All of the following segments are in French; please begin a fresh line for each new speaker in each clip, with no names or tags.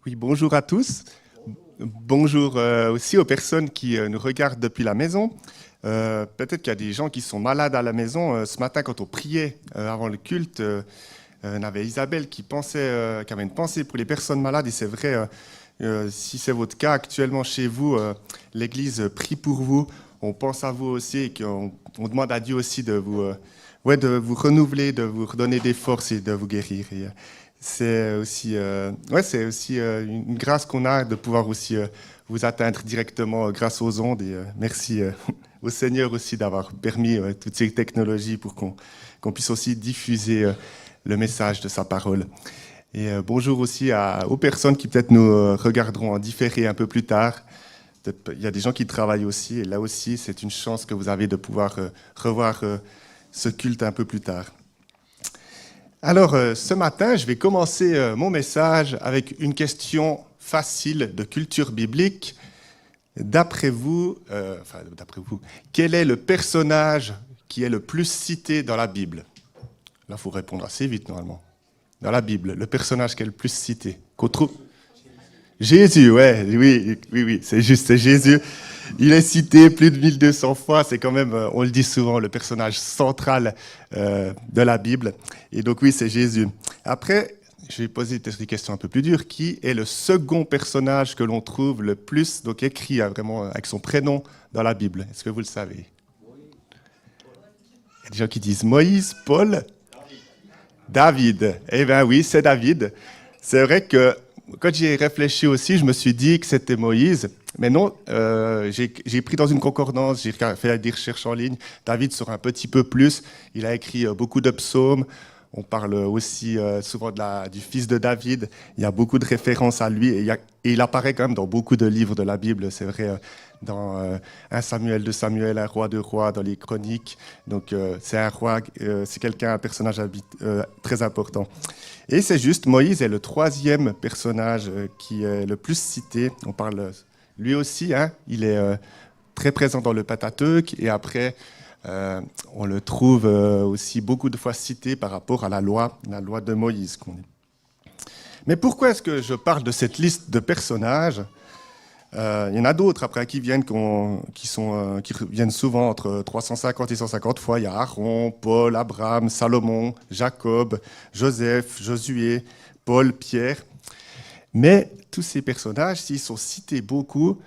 Oui, bonjour à tous. Bonjour aussi aux personnes qui nous regardent depuis la maison. Peut-être qu'il y a des gens qui sont malades à la maison. Ce matin, quand on priait avant le culte, on avait Isabelle qui avait une pensée pour les personnes malades. Et c'est vrai, si c'est votre cas actuellement chez vous, l'Église prie pour vous. On pense à vous aussi et on demande à Dieu aussi de vous renouveler, de vous redonner des forces et de vous guérir. Et, c'est aussi une grâce qu'on a de pouvoir aussi vous atteindre directement grâce aux ondes. Et merci au Seigneur aussi d'avoir permis toutes ces technologies pour qu'on puisse aussi diffuser le message de sa parole. Et bonjour aussi aux personnes qui peut-être nous regarderont en différé un peu plus tard. Il y a des gens qui travaillent aussi, et là aussi, c'est une chance que vous avez de pouvoir revoir ce culte un peu plus tard. Alors, ce matin, je vais commencer mon message avec une question facile de culture biblique. D'après vous, quel est le personnage qui est le plus cité dans la Bible? Là, il faut répondre assez vite, normalement. Dans la Bible, le personnage qui est le plus cité, qu'on trouve... Jésus, ouais, oui, c'est juste, c'est Jésus. Il est cité plus de 1200 fois, c'est quand même, on le dit souvent, le personnage central de la Bible. Et donc oui, c'est Jésus. Après, je vais poser peut-être des questions un peu plus dures. Qui est le second personnage que l'on trouve le plus, donc écrit vraiment avec son prénom dans la Bible? Est-ce que vous le savez? Il y a des gens qui disent Moïse, Paul, David. Eh bien oui, c'est David. C'est vrai que quand j'y ai réfléchi aussi, je me suis dit que c'était Moïse. Mais non, j'ai pris dans une concordance, j'ai fait des recherches en ligne. David sort un petit peu plus. Il a écrit beaucoup de psaumes. On parle aussi souvent du fils de David. Il y a beaucoup de références à lui. Et il apparaît quand même dans beaucoup de livres de la Bible. C'est vrai, dans 1 Samuel, 2 Samuel, 1 roi, 2 rois, dans les chroniques. Donc c'est un roi, c'est un personnage très important. Et c'est juste, Moïse est le troisième personnage qui est le plus cité. On parle, lui aussi, hein, il est très présent dans le Pentateuque. Et après, on le trouve aussi beaucoup de fois cité par rapport à la loi de Moïse. Mais pourquoi est-ce que je parle de cette liste de personnages? Il y en a d'autres après qui viennent qui viennent souvent entre 350 et 150 fois. Il y a Aaron, Paul, Abraham, Salomon, Jacob, Joseph, Josué, Paul, Pierre. Mais tous ces personnages, s'ils sont cités beaucoup,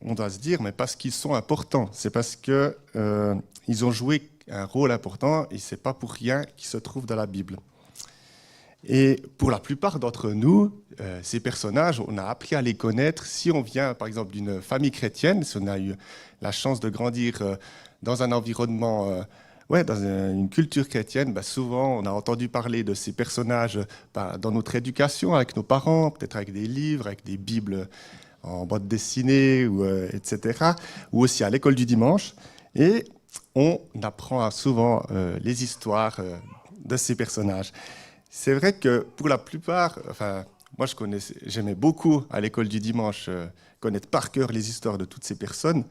on doit se dire, mais parce qu'ils sont importants. C'est parce que ils ont joué un rôle important et c'est pas pour rien qu'ils se trouvent dans la Bible. Et pour la plupart d'entre nous, ces personnages, on a appris à les connaître si on vient, par exemple, d'une famille chrétienne, si on a eu la chance de grandir dans un environnement, dans une culture chrétienne, souvent on a entendu parler de ces personnages dans notre éducation, avec nos parents, peut-être avec des livres, avec des Bibles en bande dessinée, etc., ou aussi à l'école du dimanche. Et on apprend souvent les histoires de ces personnages. C'est vrai que pour la plupart, moi j'aimais beaucoup à l'école du dimanche connaître par cœur les histoires de toutes ces personnes.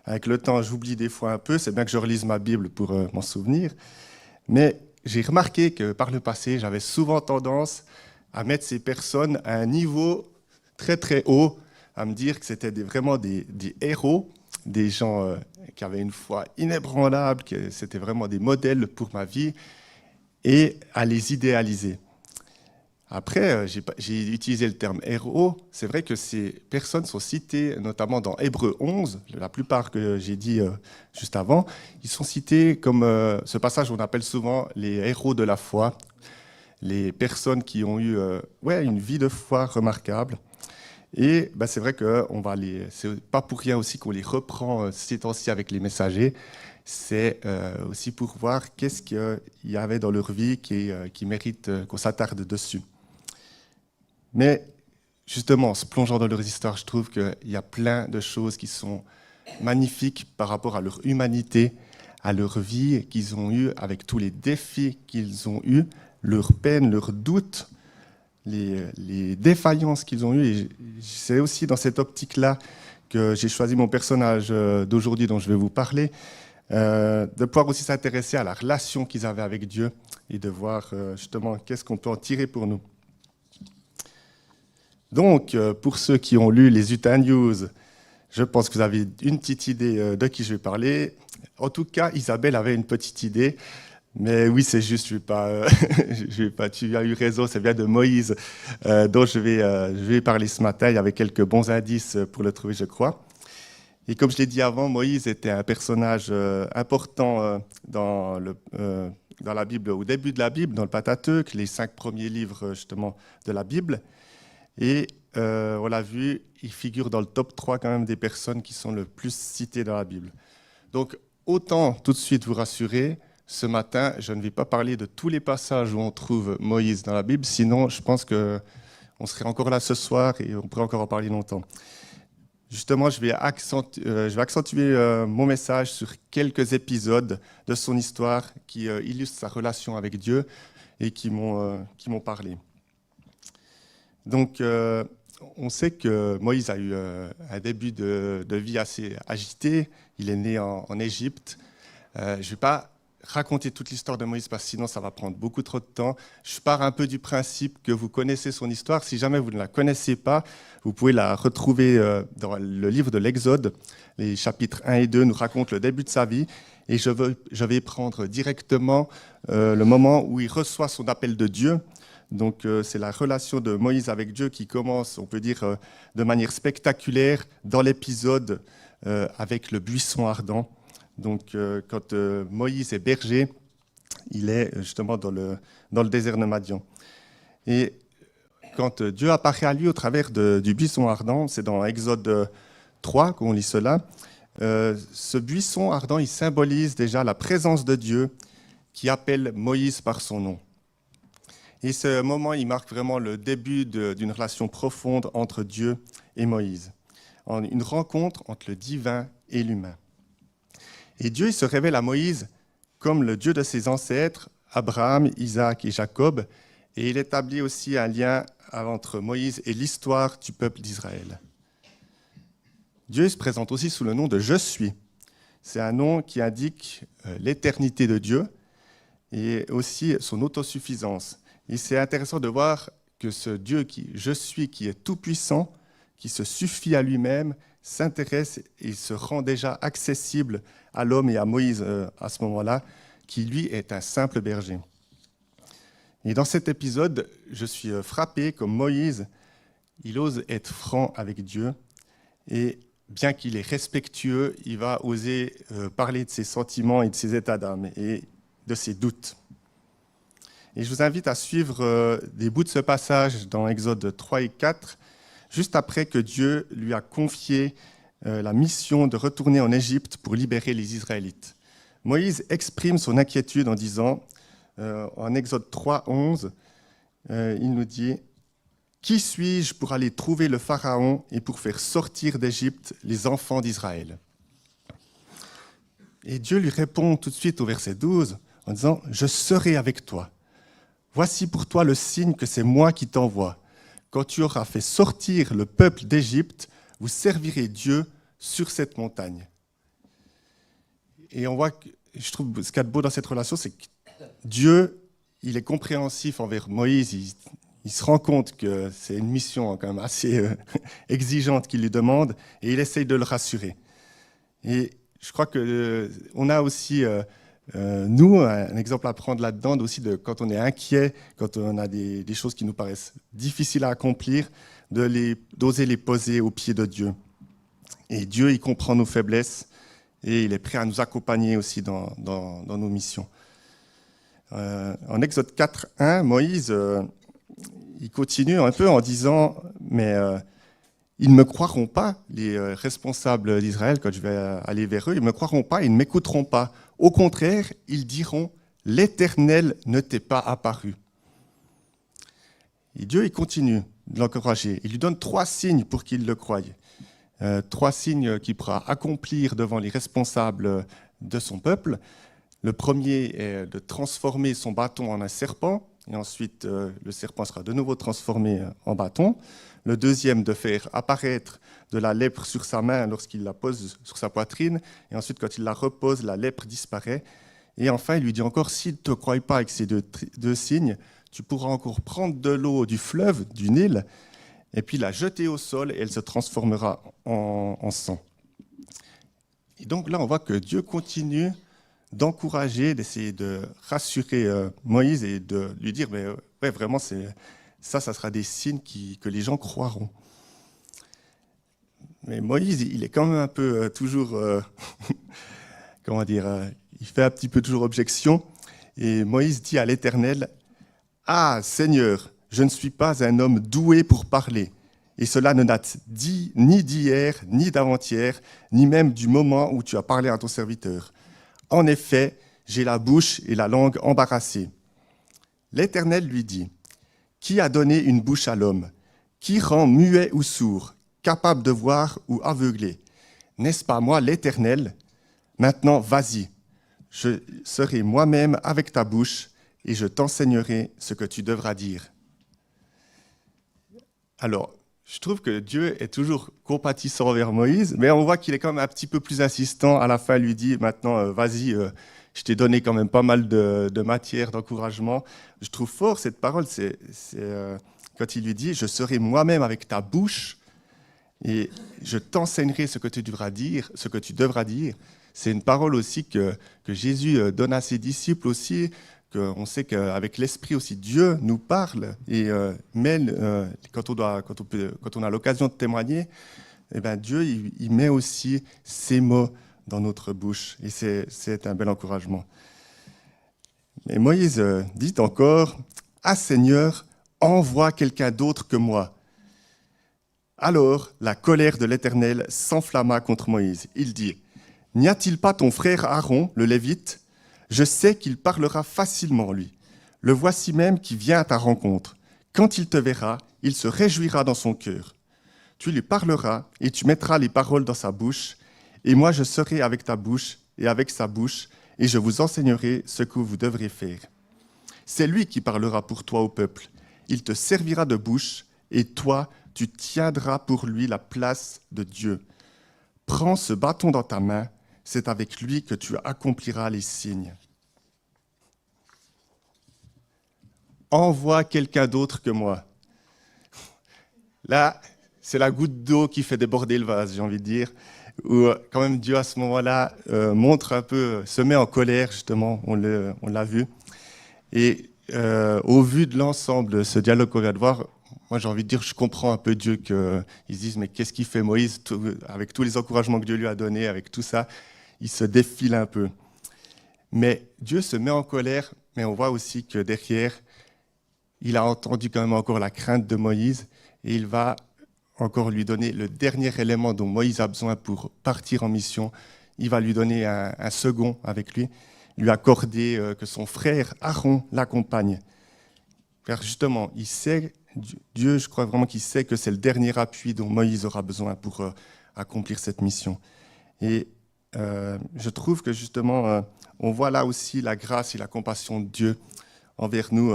Avec le temps, j'oublie des fois un peu, c'est bien que je relise ma Bible pour m'en souvenir. Mais j'ai remarqué que par le passé, j'avais souvent tendance à mettre ces personnes à un niveau très très haut, à me dire que c'était vraiment des héros, des gens qui avaient une foi inébranlable, que c'était vraiment des modèles pour ma vie, et à les idéaliser. Après, j'ai utilisé le terme héros. C'est vrai que ces personnes sont citées, notamment dans Hébreux 11, la plupart que j'ai dit juste avant, ils sont cités comme ce passage on appelle souvent les héros de la foi, les personnes qui ont eu une vie de foi remarquable. Et c'est vrai que c'est pas pour rien aussi qu'on les reprend ces temps-ci avec les messagers. C'est aussi pour voir qu'est-ce qu'il y avait dans leur vie qui mérite qu'on s'attarde dessus. Mais justement, en se plongeant dans leurs histoires, je trouve qu'il y a plein de choses qui sont magnifiques par rapport à leur humanité, à leur vie qu'ils ont eue, avec tous les défis qu'ils ont eus, leurs peines, leurs doutes, les défaillances qu'ils ont eues. Et c'est aussi dans cette optique-là que j'ai choisi mon personnage d'aujourd'hui dont je vais vous parler, de pouvoir aussi s'intéresser à la relation qu'ils avaient avec Dieu et de voir justement qu'est-ce qu'on peut en tirer pour nous. Donc, pour ceux qui ont lu les Utah News, je pense que vous avez une petite idée de qui je vais parler. En tout cas, Isabelle avait une petite idée. Mais oui, c'est juste, je vais pas, je vais pas, tu as eu raison, c'est bien de Moïse dont je vais parler ce matin. Il y avait quelques bons indices pour le trouver, je crois. Et comme je l'ai dit avant, Moïse était un personnage important dans la Bible, au début de la Bible, dans le Pentateuque, les 5 premiers livres justement de la Bible. Et on l'a vu, il figure dans le top 3 quand même des personnes qui sont le plus citées dans la Bible. Donc, autant tout de suite vous rassurer, ce matin, je ne vais pas parler de tous les passages où on trouve Moïse dans la Bible, sinon je pense qu'on serait encore là ce soir et on pourrait encore en parler longtemps. Justement, je vais accentuer mon message sur quelques épisodes de son histoire qui illustrent sa relation avec Dieu et qui m'ont parlé. Donc, on sait que Moïse a eu un début de vie assez agité. Il est né en Égypte. Je ne vais pas raconter toute l'histoire de Moïse parce que sinon ça va prendre beaucoup trop de temps. Je pars un peu du principe que vous connaissez son histoire. Si jamais vous ne la connaissez pas, vous pouvez la retrouver dans le livre de l'Exode. Les chapitres 1 et 2 nous racontent le début de sa vie. Et je vais prendre directement le moment où il reçoit son appel de Dieu. Donc c'est la relation de Moïse avec Dieu qui commence, on peut dire, de manière spectaculaire dans l'épisode avec le buisson ardent. Donc, quand Moïse est berger, il est justement dans le désert de Madian. Et quand Dieu apparaît à lui au travers du buisson ardent, c'est dans Exode 3 qu'on lit cela, ce buisson ardent, il symbolise déjà la présence de Dieu qui appelle Moïse par son nom. Et ce moment, il marque vraiment le début d'une relation profonde entre Dieu et Moïse, une rencontre entre le divin et l'humain. Et Dieu il se révèle à Moïse comme le Dieu de ses ancêtres, Abraham, Isaac et Jacob, et il établit aussi un lien entre Moïse et l'histoire du peuple d'Israël. Dieu se présente aussi sous le nom de « Je suis ». C'est un nom qui indique l'éternité de Dieu et aussi son autosuffisance. Et c'est intéressant de voir que ce Dieu qui « Je suis », qui est tout-puissant, qui se suffit à lui-même, s'intéresse et se rend déjà accessible à l'homme et à Moïse à ce moment-là, qui lui est un simple berger. Et dans cet épisode, je suis frappé comme Moïse, il ose être franc avec Dieu, et bien qu'il est respectueux, il va oser parler de ses sentiments et de ses états d'âme et de ses doutes. Et je vous invite à suivre des bouts de ce passage dans Exode 3 et 4, juste après que Dieu lui a confié la mission de retourner en Égypte pour libérer les Israélites. Moïse exprime son inquiétude en disant, en Exode 3, 11, il nous dit « Qui suis-je pour aller trouver le Pharaon et pour faire sortir d'Égypte les enfants d'Israël ?» Et Dieu lui répond tout de suite au verset 12 en disant « Je serai avec toi. Voici pour toi le signe que c'est moi qui t'envoie. Quand tu auras fait sortir le peuple d'Égypte, vous servirez Dieu sur cette montagne. » Et on voit que, je trouve, ce qu'il y a de beau dans cette relation, c'est que Dieu, il est compréhensif envers Moïse. Il se rend compte que c'est une mission quand même assez exigeante qu'il lui demande, et il essaye de le rassurer. Et je crois qu'on a aussi, nous, un exemple à prendre là-dedans, aussi de quand on est inquiet, quand on a des choses qui nous paraissent difficiles à accomplir, d'oser les poser aux pieds de Dieu. Et Dieu, il comprend nos faiblesses et il est prêt à nous accompagner aussi dans nos missions. En Exode 4, 1, Moïse, il continue un peu en disant « Mais ils ne me croiront pas, les responsables d'Israël, quand je vais aller vers eux, ils ne me croiront pas, ils ne m'écouteront pas. Au contraire, ils diront « L'Éternel ne t'est pas apparu. » Et Dieu, il continue de l'encourager. Il lui donne 3 signes pour qu'il le croie. 3 signes qu'il pourra accomplir devant les responsables de son peuple. Le premier est de transformer son bâton en un serpent, et ensuite le serpent sera de nouveau transformé en bâton. Le deuxième, de faire apparaître de la lèpre sur sa main lorsqu'il la pose sur sa poitrine, et ensuite quand il la repose, la lèpre disparaît. Et enfin, il lui dit encore, s'il ne te croit pas avec ces deux signes, tu pourras encore prendre de l'eau du fleuve, du Nil, et puis la jeter au sol, et elle se transformera en sang. Et donc là, on voit que Dieu continue d'encourager, d'essayer de rassurer Moïse et de lui dire, mais ouais, vraiment, ça sera des signes que les gens croiront. Mais Moïse, il est quand même un peu toujours, comment dire, il fait un petit peu toujours objection. Et Moïse dit à l'Éternel, « Ah, Seigneur, je ne suis pas un homme doué pour parler. Et cela ne date ni d'hier, ni d'avant-hier, ni même du moment où tu as parlé à ton serviteur. En effet, j'ai la bouche et la langue embarrassées. » L'Éternel lui dit, « Qui a donné une bouche à l'homme? Qui rend muet ou sourd, capable de voir ou aveuglé? N'est-ce pas moi, l'Éternel? Maintenant, vas-y, je serai moi-même avec ta bouche et je t'enseignerai ce que tu devras dire. » Alors, je trouve que Dieu est toujours compatissant envers Moïse, mais on voit qu'il est quand même un petit peu plus insistant. À la fin, il lui dit, maintenant, vas-y, je t'ai donné quand même pas mal de matière, d'encouragement. Je trouve fort cette parole, c'est quand il lui dit, je serai moi-même avec ta bouche et je t'enseignerai ce que tu devras dire, ce que tu devras dire. C'est une parole aussi que Jésus donne à ses disciples aussi, qu'on sait qu'avec l'Esprit aussi, Dieu nous parle et mêle, quand on a l'occasion de témoigner, eh ben Dieu il met aussi ses mots dans notre bouche et c'est un bel encouragement. Mais Moïse dit encore, « Ah Seigneur, envoie quelqu'un d'autre que moi. » Alors la colère de l'Éternel s'enflamma contre Moïse. Il dit, « N'y a-t-il pas ton frère Aaron, le Lévite ? Je sais qu'il parlera facilement, lui. Le voici même qui vient à ta rencontre. Quand il te verra, il se réjouira dans son cœur. Tu lui parleras et tu mettras les paroles dans sa bouche, et moi je serai avec ta bouche et avec sa bouche, et je vous enseignerai ce que vous devrez faire. C'est lui qui parlera pour toi au peuple. Il te servira de bouche, et toi, tu tiendras pour lui la place de Dieu. Prends ce bâton dans ta main, c'est avec lui que tu accompliras les signes. Envoie quelqu'un d'autre que moi. » Là, c'est la goutte d'eau qui fait déborder le vase, j'ai envie de dire, où quand même Dieu à ce moment-là montre un peu, se met en colère justement, on l'a vu. Et au vu de l'ensemble de ce dialogue qu'on vient de voir, moi j'ai envie de dire, je comprends un peu Dieu qu'ils se disent, mais qu'est-ce qu'il fait Moïse avec tous les encouragements que Dieu lui a donnés, avec tout ça, il se défile un peu. Mais Dieu se met en colère, mais on voit aussi que derrière, il a entendu quand même encore la crainte de Moïse et il va encore lui donner le dernier élément dont Moïse a besoin pour partir en mission. Il va lui donner un second avec lui accorder que son frère Aaron l'accompagne. Car justement, il sait, Dieu, je crois vraiment qu'il sait que c'est le dernier appui dont Moïse aura besoin pour accomplir cette mission. Et je trouve que justement, on voit là aussi la grâce et la compassion de Dieu envers nous.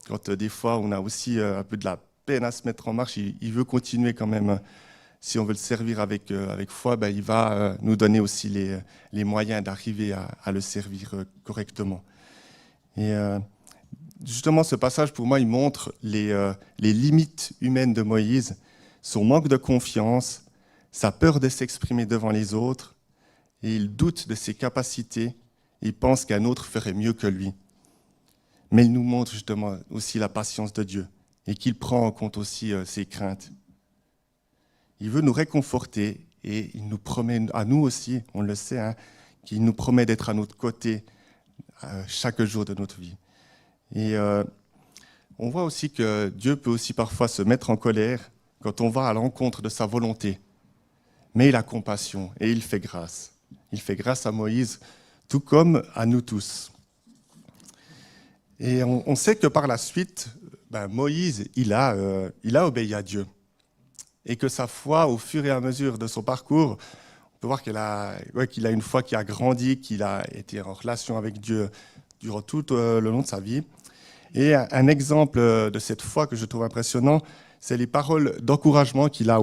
Quand des fois, on a aussi un peu de la peine à se mettre en marche, il veut continuer quand même. Si on veut le servir avec foi, ben, il va nous donner aussi les moyens d'arriver à le servir correctement. Et justement, ce passage, pour moi, il montre les limites humaines de Moïse, son manque de confiance, sa peur de s'exprimer devant les autres, et il doute de ses capacités, il pense qu'un autre ferait mieux que lui. Mais il nous montre justement aussi la patience de Dieu et qu'il prend en compte aussi ses craintes. Il veut nous réconforter et il nous promet à nous aussi, on le sait, hein, qu'il nous promet d'être à notre côté chaque jour de notre vie. Et on voit aussi que Dieu peut aussi parfois se mettre en colère quand on va à l'encontre de sa volonté. Mais il a compassion et il fait grâce. Il fait grâce à Moïse, tout comme à nous tous. Et on sait que par la suite, Moïse, il a obéi à Dieu. Et que sa foi, au fur et à mesure de son parcours, on peut voir qu'il a une foi qui a grandi, qu'il a été en relation avec Dieu durant tout le long de sa vie. Et un exemple de cette foi que je trouve impressionnant, c'est les paroles d'encouragement qu'il a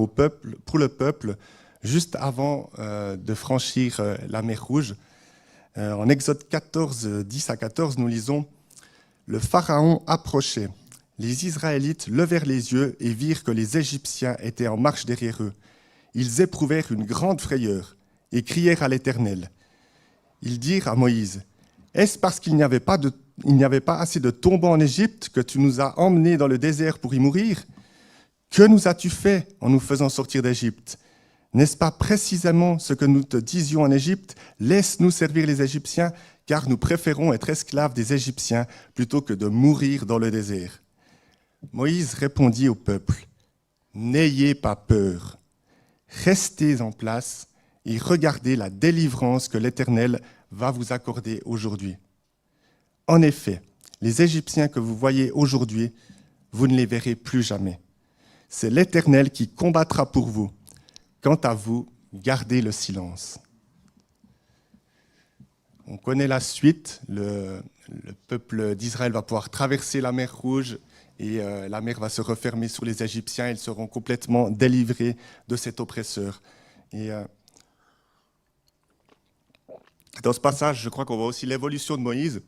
pour le peuple, juste avant de franchir la mer Rouge. En Exode 14, 10 à 14, nous lisons « Le Pharaon approchait. Les Israélites levèrent les yeux et virent que les Égyptiens étaient en marche derrière eux. Ils éprouvèrent une grande frayeur et crièrent à l'Éternel. Ils dirent à Moïse, « Est-ce parce qu'il n'y avait pas assez de tombeaux en Égypte que tu nous as emmenés dans le désert pour y mourir? Que nous as-tu fait en nous faisant sortir d'Égypte? N'est-ce pas précisément ce que nous te disions en Égypte? Laisse-nous servir les Égyptiens, car nous préférons être esclaves des Égyptiens plutôt que de mourir dans le désert. » Moïse répondit au peuple, « N'ayez pas peur, restez en place et regardez la délivrance que l'Éternel va vous accorder aujourd'hui. En effet, les Égyptiens que vous voyez aujourd'hui, vous ne les verrez plus jamais. C'est l'Éternel qui combattra pour vous. Quant à vous, gardez le silence. » On connaît la suite. Le peuple d'Israël va pouvoir traverser la mer Rouge et la mer va se refermer sur les Égyptiens. Ils seront complètement délivrés de cet oppresseur. Et dans ce passage, je crois qu'on voit aussi l'évolution de Moïse,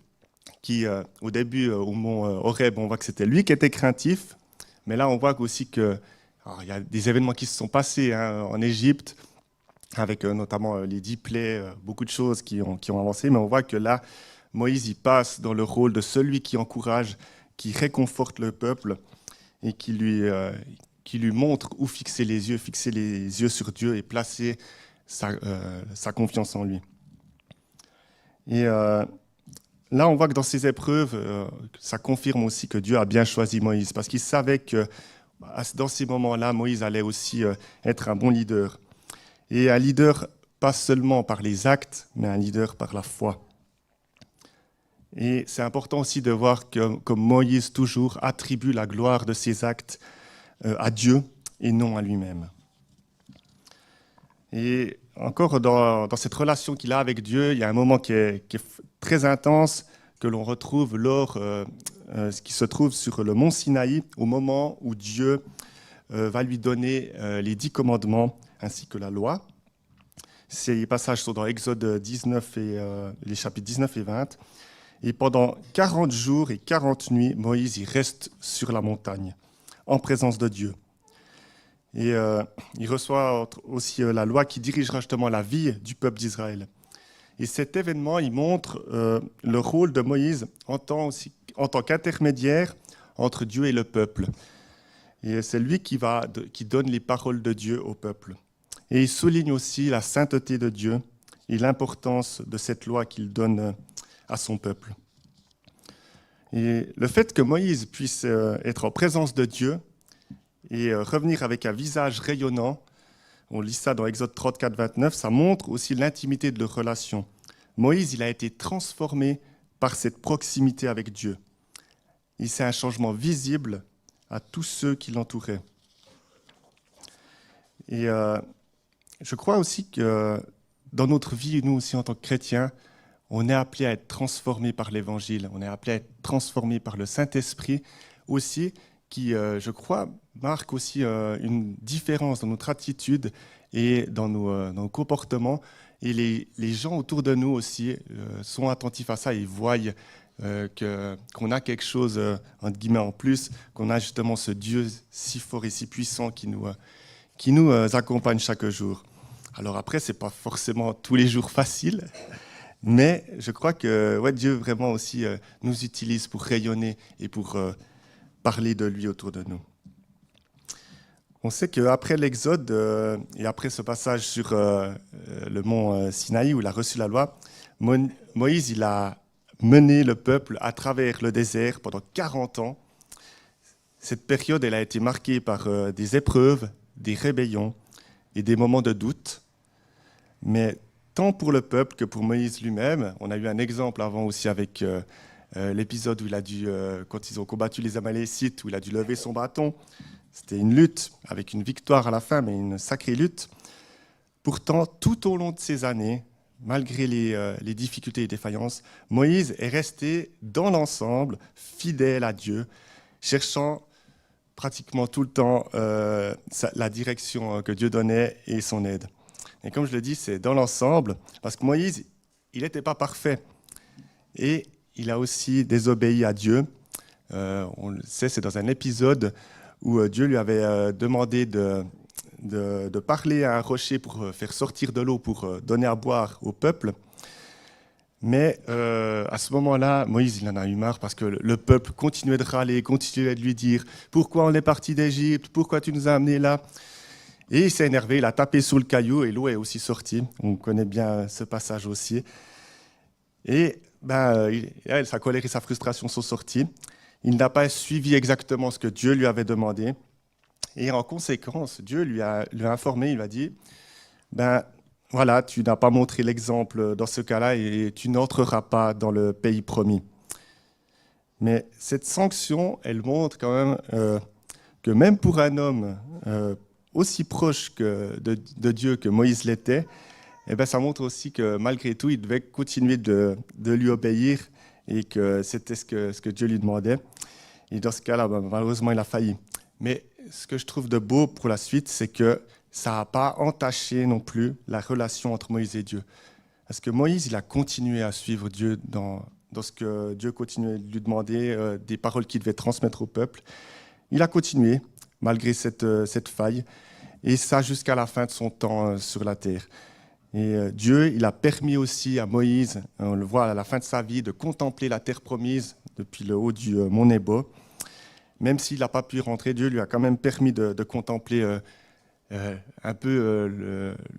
qui, au début, au mont Horeb, on voit que c'était lui qui était craintif. Mais là, on voit aussi qu'il y a des événements qui se sont passés en Égypte, avec notamment les 10 plaies, beaucoup de choses qui ont avancé. Mais on voit que là, Moïse, il passe dans le rôle de celui qui encourage, qui réconforte le peuple et qui lui montre où fixer les yeux sur Dieu et placer sa confiance en lui. Et là, on voit que dans ces épreuves, ça confirme aussi que Dieu a bien choisi Moïse, parce qu'il savait que dans ces moments-là, Moïse allait aussi être un bon leader. Et un leader, pas seulement par les actes, mais un leader par la foi. Et c'est important aussi de voir que, comme Moïse toujours attribue la gloire de ses actes à Dieu et non à lui-même. Et encore dans cette relation qu'il a avec Dieu, il y a un moment qui est très intense que l'on retrouve ce qui se trouve sur le mont Sinaï, au moment où Dieu va lui donner les 10 commandements ainsi que la loi. Ces passages sont dans Exode 19 et les chapitres 19 et 20. Et pendant 40 jours et 40 nuits, Moïse il reste sur la montagne, en présence de Dieu. Et il reçoit aussi la loi qui dirigera justement la vie du peuple d'Israël. Et cet événement, il montre le rôle de Moïse en tant qu'intermédiaire entre Dieu et le peuple. Et c'est lui qui donne les paroles de Dieu au peuple. Et il souligne aussi la sainteté de Dieu et l'importance de cette loi qu'il donne à son peuple. Et le fait que Moïse puisse être en présence de Dieu et revenir avec un visage rayonnant, on lit ça dans Exode 34, 29, ça montre aussi l'intimité de leur relation. Moïse, il a été transformé par cette proximité avec Dieu. Et c'est un changement visible à tous ceux qui l'entouraient. Et je crois aussi que dans notre vie, nous aussi en tant que chrétiens, on est appelé à être transformés par l'Évangile, on est appelé à être transformés par le Saint-Esprit aussi, qui, je crois, marque aussi une différence dans notre attitude et dans nos comportements. Et les gens autour de nous aussi sont attentifs à ça et voient qu'on a quelque chose, entre guillemets, en plus, qu'on a justement ce Dieu si fort et si puissant qui nous accompagne chaque jour. Alors après, ce n'est pas forcément tous les jours facile, mais je crois que Dieu vraiment aussi nous utilise pour rayonner et pour parler de lui autour de nous. On sait qu'après l'Exode et après ce passage sur le mont Sinaï où il a reçu la loi, Moïse il a mené le peuple à travers le désert pendant 40 ans. Cette période elle a été marquée par des épreuves, des rébellions et des moments de doute. Mais tant pour le peuple que pour Moïse lui-même, on a eu un exemple avant aussi avec l'épisode où il a dû, quand ils ont combattu les Amalécites, où il a dû lever son bâton. C'était une lutte avec une victoire à la fin, mais une sacrée lutte. Pourtant, tout au long de ces années, malgré les difficultés et défaillances, Moïse est resté dans l'ensemble fidèle à Dieu, cherchant pratiquement tout le temps la direction que Dieu donnait et son aide. Et comme je le dis, c'est dans l'ensemble, parce que Moïse, il n'était pas parfait. Et il a aussi désobéi à Dieu, On le sait, c'est dans un épisode où Dieu lui avait demandé de parler à un rocher pour faire sortir de l'eau, pour donner à boire au peuple. Mais à ce moment-là, Moïse, il en a eu marre parce que le peuple continuait de râler, continuait de lui dire « Pourquoi on est parti d'Égypte? Pourquoi tu nous as amenés là ?» Et il s'est énervé, il a tapé sous le caillou et l'eau est aussi sortie. On connaît bien ce passage aussi. Et sa colère et sa frustration sont sorties. Il n'a pas suivi exactement ce que Dieu lui avait demandé. Et en conséquence, Dieu lui a informé, il lui a dit, voilà, tu n'as pas montré l'exemple dans ce cas-là et tu n'entreras pas dans le pays promis. Mais cette sanction, elle montre quand même que même pour un homme aussi proche de Dieu que Moïse l'était, ça montre aussi que malgré tout, il devait continuer de lui obéir et que c'était ce que Dieu lui demandait. Et dans ce cas-là, malheureusement, il a failli. Mais ce que je trouve de beau pour la suite, c'est que ça n'a pas entaché non plus la relation entre Moïse et Dieu. Parce que Moïse, il a continué à suivre Dieu dans ce que Dieu continuait de lui demander, des paroles qu'il devait transmettre au peuple. Il a continué, malgré cette faille, et ça jusqu'à la fin de son temps sur la terre. Et Dieu, il a permis aussi à Moïse, on le voit à la fin de sa vie, de contempler la terre promise depuis le haut du mont Nebo. Même s'il n'a pas pu y rentrer, Dieu lui a quand même permis de contempler un peu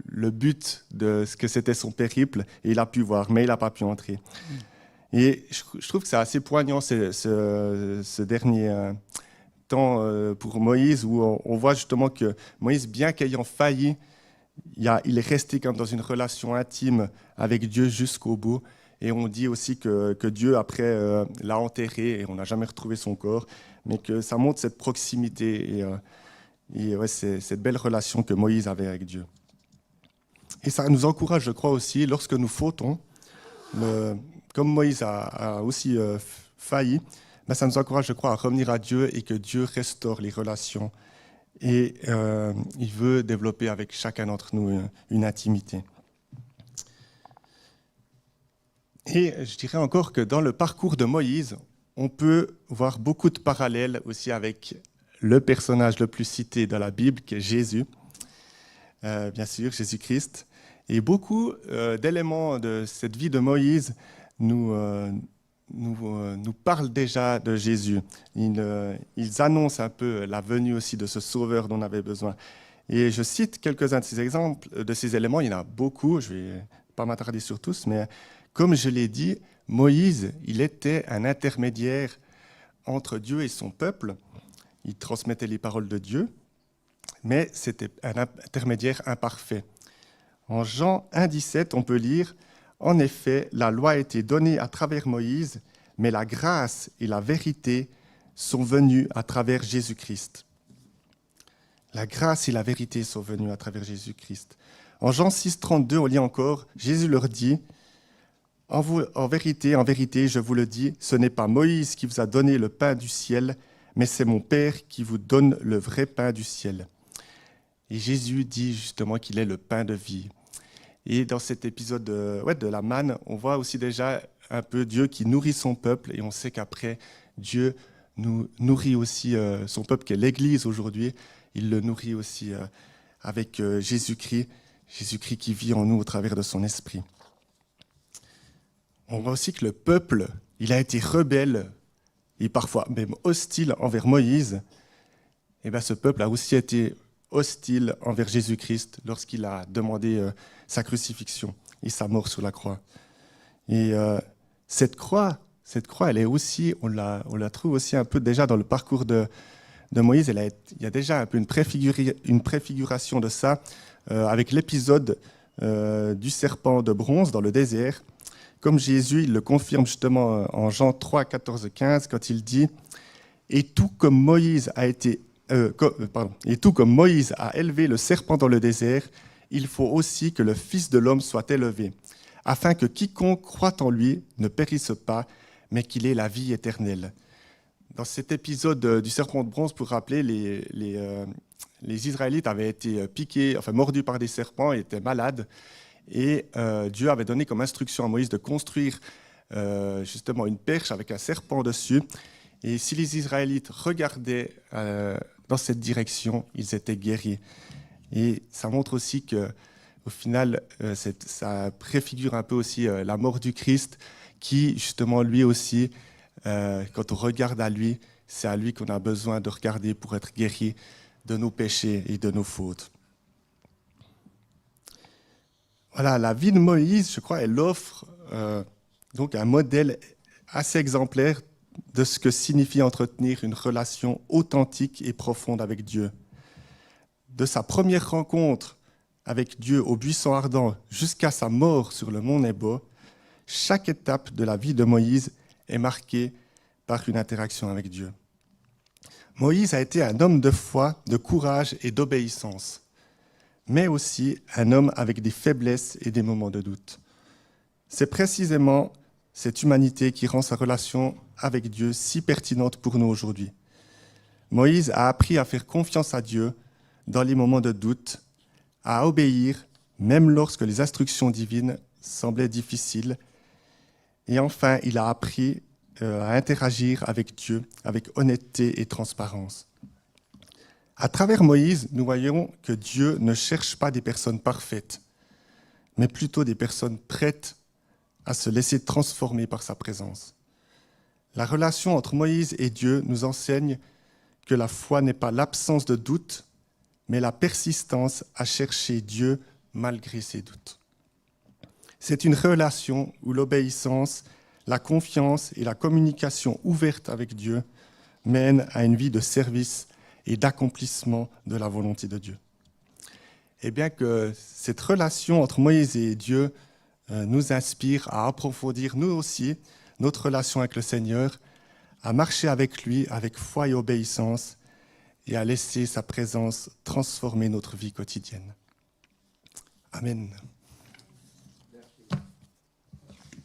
le but de ce que c'était son périple, et il a pu voir, mais il n'a pas pu entrer. Et je trouve que c'est assez poignant ce dernier temps pour Moïse, où on voit justement que Moïse, bien qu'ayant failli, il est resté comme dans une relation intime avec Dieu jusqu'au bout. Et on dit aussi que Dieu, après, l'a enterré et on n'a jamais retrouvé son corps, mais que ça montre cette proximité et c'est cette belle relation que Moïse avait avec Dieu. Et ça nous encourage, je crois aussi, lorsque nous fautons, comme Moïse a aussi failli, ça nous encourage, je crois, à revenir à Dieu et que Dieu restaure les relations. Et il veut développer avec chacun d'entre nous une intimité. Et je dirais encore que dans le parcours de Moïse, on peut voir beaucoup de parallèles aussi avec le personnage le plus cité dans la Bible, qui est Jésus, bien sûr, Jésus-Christ. Et beaucoup d'éléments de cette vie de Moïse nous parlent déjà de Jésus. Ils annoncent un peu la venue aussi de ce sauveur dont on avait besoin. Et je cite quelques-uns de ces exemples, de ces éléments. Il y en a beaucoup, je ne vais pas m'attarder sur tous, mais comme je l'ai dit, Moïse, il était un intermédiaire entre Dieu et son peuple. Il transmettait les paroles de Dieu, mais c'était un intermédiaire imparfait. En Jean 1,17, on peut lire « En effet, la loi a été donnée à travers Moïse, mais la grâce et la vérité sont venues à travers Jésus-Christ. » La grâce et la vérité sont venues à travers Jésus-Christ. En Jean 6,32, on lit encore « Jésus leur dit « en vérité, je vous le dis, ce n'est pas Moïse qui vous a donné le pain du ciel, mais c'est mon Père qui vous donne le vrai pain du ciel. » Et Jésus dit justement qu'il est le pain de vie. Et dans cet épisode de la manne, on voit aussi déjà un peu Dieu qui nourrit son peuple, et on sait qu'après, Dieu nous nourrit aussi son peuple, qui est l'Église aujourd'hui. Il le nourrit aussi avec Jésus-Christ qui vit en nous au travers de son esprit. On voit aussi que le peuple, il a été rebelle et parfois même hostile envers Moïse. Et ce peuple a aussi été hostile envers Jésus-Christ lorsqu'il a demandé sa crucifixion et sa mort sur la croix. Et cette croix, elle est aussi, on la trouve aussi un peu déjà dans le parcours de Moïse. Il y a déjà un peu une préfiguration de ça avec l'épisode du serpent de bronze dans le désert. Comme Jésus, il le confirme justement en Jean 3, 14, 15, quand il dit « Et tout comme Moïse a élevé le serpent dans le désert, il faut aussi que le Fils de l'homme soit élevé, afin que quiconque croit en lui ne périsse pas, mais qu'il ait la vie éternelle. » Dans cet épisode du serpent de bronze, pour rappeler, les Israélites avaient été mordus par des serpents et étaient malades. Et Dieu avait donné comme instruction à Moïse de construire justement une perche avec un serpent dessus. Et si les Israélites regardaient dans cette direction, ils étaient guéris. Et ça montre aussi que, au final, ça préfigure un peu aussi la mort du Christ, qui justement lui aussi, quand on regarde à lui, c'est à lui qu'on a besoin de regarder pour être guéri de nos péchés et de nos fautes. Voilà, la vie de Moïse, je crois, elle offre donc un modèle assez exemplaire de ce que signifie entretenir une relation authentique et profonde avec Dieu. De sa première rencontre avec Dieu au buisson ardent jusqu'à sa mort sur le mont Nebo, chaque étape de la vie de Moïse est marquée par une interaction avec Dieu. Moïse a été un homme de foi, de courage et d'obéissance, mais aussi un homme avec des faiblesses et des moments de doute. C'est précisément cette humanité qui rend sa relation avec Dieu si pertinente pour nous aujourd'hui. Moïse a appris à faire confiance à Dieu dans les moments de doute, à obéir même lorsque les instructions divines semblaient difficiles. Et enfin, il a appris à interagir avec Dieu avec honnêteté et transparence. À travers Moïse, nous voyons que Dieu ne cherche pas des personnes parfaites, mais plutôt des personnes prêtes à se laisser transformer par sa présence. La relation entre Moïse et Dieu nous enseigne que la foi n'est pas l'absence de doute, mais la persistance à chercher Dieu malgré ses doutes. C'est une relation où l'obéissance, la confiance et la communication ouverte avec Dieu mènent à une vie de service et d'accomplissement de la volonté de Dieu. Et bien que cette relation entre Moïse et Dieu nous inspire à approfondir nous aussi notre relation avec le Seigneur, à marcher avec lui avec foi et obéissance et à laisser sa présence transformer notre vie quotidienne. Amen.